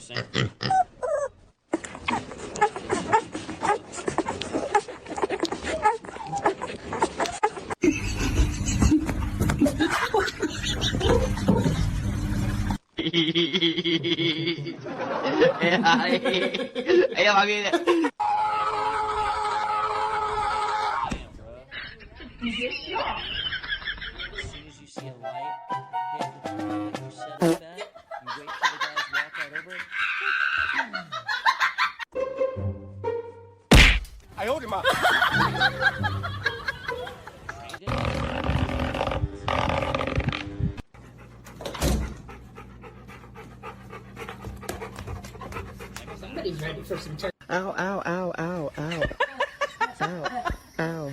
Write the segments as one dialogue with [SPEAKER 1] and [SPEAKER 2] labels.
[SPEAKER 1] saying? Ayan, magiging. As soon as you see a light hit the target that you set up at, you wait till the guys walk right over it.
[SPEAKER 2] I owed him up.
[SPEAKER 3] Somebody's ready for some turkey.
[SPEAKER 4] Ow, ow, ow, ow, ow. Ow, ow.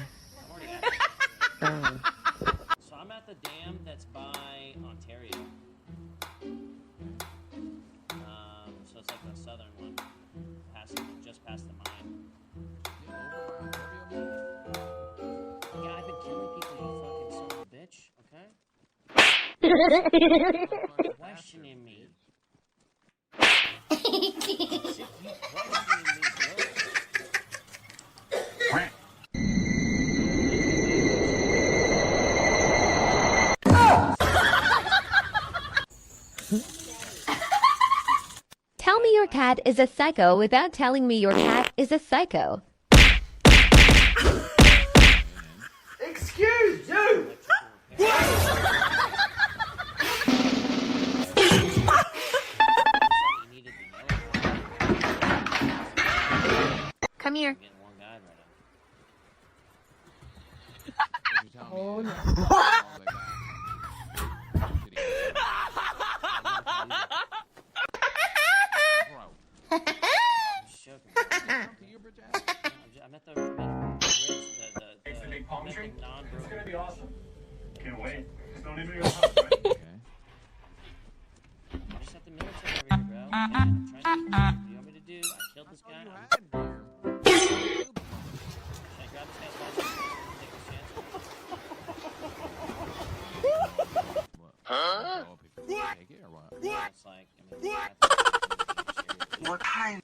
[SPEAKER 4] Ow.
[SPEAKER 1] So I'm at the dam that's by Ontario. So it's like the southern one, just past the mine. Yeah, I've been killing people, you fucking son of a bitch, okay? Questioning me.
[SPEAKER 5] Tell me your cat is a psycho without telling me your cat is a psycho.
[SPEAKER 2] Excuse you!
[SPEAKER 5] Come here.
[SPEAKER 3] Oh no.
[SPEAKER 1] I'm at the bridge, the big palm tree. It's gonna be awesome. Can't wait. Just don't even go house, right? Okay. I just have the military over here, bro. Okay? I'm trying to do what you want me to do. I killed this guy. Should I grab this guy's license? Take this chance?
[SPEAKER 2] Huh?
[SPEAKER 1] Take it or what? It's like, I mean,
[SPEAKER 2] What kind?